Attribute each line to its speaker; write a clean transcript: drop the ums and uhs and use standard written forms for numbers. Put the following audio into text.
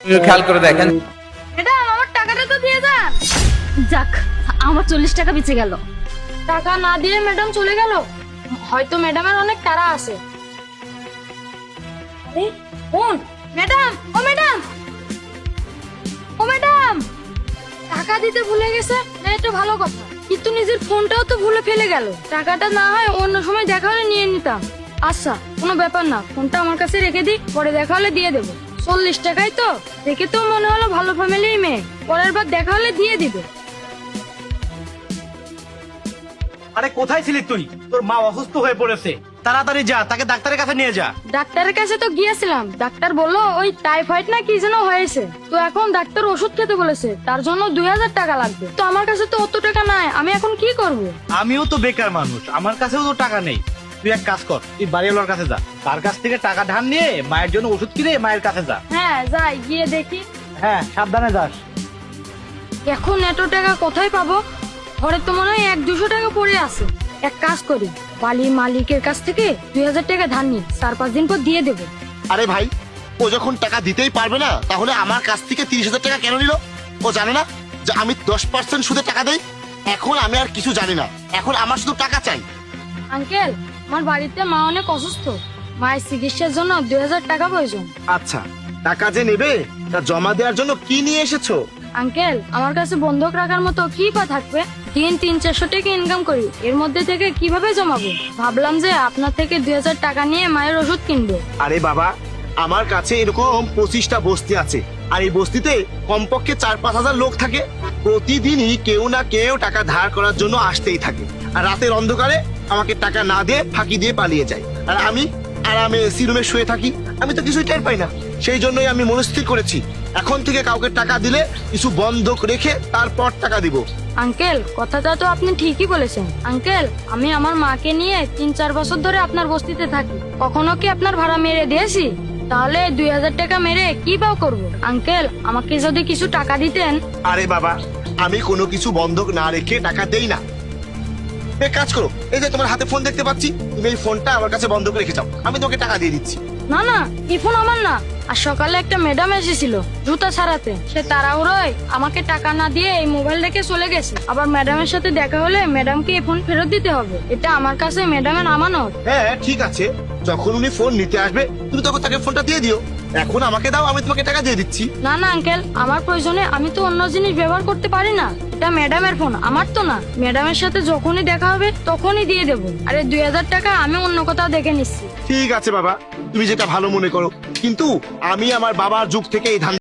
Speaker 1: খেয়াল করে দেখেন।
Speaker 2: ম্যাডাম আমার টাকাটা তো দিয়ে যান।
Speaker 3: যাক, আমার 40 টাকা বেঁচে গেল।
Speaker 2: টাকা না দিয়ে ম্যাডাম চলে গেল। হয়তো ম্যাডামের অনেক তাড়া আছে। আরে ফোন। ম্যাডাম, ও ম্যাডাম, ও ম্যাডাম, টাকা দিতে ভুলে গেছে না, এটা ভালো কথা, কিন্তু নিজের ফোনটাও তো ভুলে ফেলে গেল। টাকাটা না হয় অন্য সময় দেখা হলে নিয়ে নিতাম। আচ্ছা, কোনো ব্যাপার না, ফোনটা আমার কাছে রেখে দিই, পরে দেখা হলে দিয়ে দেবো। 40 টাকাই তো, দেখে তো মনে হলো ভালো ফ্যামিলির মেয়ে, পরের বার দেখা হলে দিয়ে দিবে।
Speaker 4: আরে কোথায় ছিলি তুই? তোর মা অসুস্থ হয়ে পড়েছে, তাড়াতাড়ি যা, তাকে ডাক্তারের কাছে নিয়ে যা।
Speaker 2: ডাক্তারের কাছে তো গিয়েছিলাম, ডাক্তার বললো ওই টাইফয়েড না কি যেন হয়েছে, তো এখন ডাক্তার ওষুধ খেতে বলেছে, তার জন্য 2000 টাকা লাগবে। তো আমার কাছে তো অত টাকা নাই, আমি এখন কি করব?
Speaker 4: আমিও তো বেকার মানুষ, আমার কাছেও তো টাকা নেই। তুই এক কাজ কর, তুই বাড়িওয়ালার কাছে যা, তার কাছ থেকে টাকা ধার নিয়ে মায়ের জন্য ওষুধ কিনে মায়ের কাছে যা।
Speaker 2: হ্যাঁ যাই, গিয়ে দেখি।
Speaker 4: হ্যাঁ, সাবধানে যাস।
Speaker 2: এখন এত টাকা কোথায় পাবো? ঘরে তো মনে হয় 100-200 টাকা পড়ে আছে। এক কাজ করি, বালির মালিকের কাছ থেকে 2000 টাকা ধার নিই, 4-5 দিন পর দিয়ে দেবো।
Speaker 5: আরে ভাই, ও যখন টাকা দিতেই পারবে না, তাহলে আমার কাছ থেকে 30,000 টাকা কেন নিল? ও জানে না যে আমি 10% সুদে টাকা দেই? এখন আমি আর কিছু জানি না, এখন আমার শুধু টাকা চাই।
Speaker 2: আঙ্কেল, আমার বাড়িতে মা অনেক অসুস্থ, মায়ের চিকিৎসার জন্য 2000 টাকা প্রয়োজন।
Speaker 5: আচ্ছা, টাকা যে নেবে তা জমা দেওয়ার জন্য কি নিয়ে এসেছো?
Speaker 2: আঙ্কেল, আমার কাছে বন্ধক রাখার মতো কি বা থাকবে? দিন 300-400 টাকা ইনকাম করি, এর মধ্যে থেকে কিভাবে জমাবো? ভাবলাম যে আপনার থেকে 2000 টাকা নিয়ে মায়ের ওষুধ কিনবো।
Speaker 5: আরে বাবা, আমার কাছে এরকম 25টা বস্তি আছে, আর এই বস্তিতে কমপক্ষে 4-5 হাজার লোক থাকে। প্রতিদিনই কেউ না কেউ টাকা ধার করার জন্য আসতেই থাকে, আর রাতের অন্ধকারে আমাকে টাকা না দিয়ে ফাঁকি দিয়ে পালিয়ে যায়, আর আমি আরামে এসি রুমে শুয়ে থাকি। আমি তো কিছুই টের পাই না। সেই জন্যই আমি মনস্থির করেছি, এখন থেকে কাউকে টাকা দিলে কিছু বন্ধক রেখে তারপর টাকা দিব।
Speaker 2: আঙ্কেল, কথাটা তো আপনি ঠিকই বলেছেন। আঙ্কেল, আমি আমার মাকে নিয়ে 3-4 বছর ধরে আপনার বস্তিতে থাকি, কখনো কি আপনার ভাড়া মেরে দিয়েছি? তাহলে 2000 টাকা মেরে কি বা করবো? আঙ্কেল, আমাকে যদি কিছু টাকা দিতেন।
Speaker 5: আরে বাবা, আমি কোনো কিছু বন্ধক না রেখে টাকা দেই না। এক কাজ করো, এই যে তোমার হাতে ফোন দেখতে পাচ্ছি, তুমি এই ফোনটা আমার কাছে বন্ধক রেখে যাও, আমি তোমাকে টাকা দিয়ে দিচ্ছি।
Speaker 2: না না, এই ফোন আমার না। আর সকালে একটা ম্যাডাম এসেছিল জুতা ছাড়াতে, সে তাড়াহুড়োয় আমাকে টাকা না দিয়ে এই মোবাইল রেখে চলে গেছে। আবার ম্যাডামের সাথে দেখা হলে ম্যাডামকে এই ফোন ফেরত দিতে হবে, এটা আমার কাছে ম্যাডামের আমানত।
Speaker 5: হ্যাঁ ঠিক আছে, যখন উনি ফোন নিতে আসবে তুমি তখন তাকে ফোনটা দিয়ে দিও। এখন আমাকে দাও, আমি তোমাকে টাকা দিয়ে দিচ্ছি।
Speaker 2: না না আঙ্কেল, আমার প্রয়োজনে আমি তো অন্য জিনিস ব্যবহার করতে পারি না, এটা ম্যাডামের ফোন, আমার তো না। ম্যাডামের সাথে যখনই দেখা হবে তখনই দিয়ে দেবো। আরে 2000 টাকা আমি অন্য কোথাও দেখে নিচ্ছি।
Speaker 5: ঠিক আছে বাবা, তুমি যেটা ভালো মনে করো, কিন্তু আমি আমার বাবার যুগ থেকে এই ধান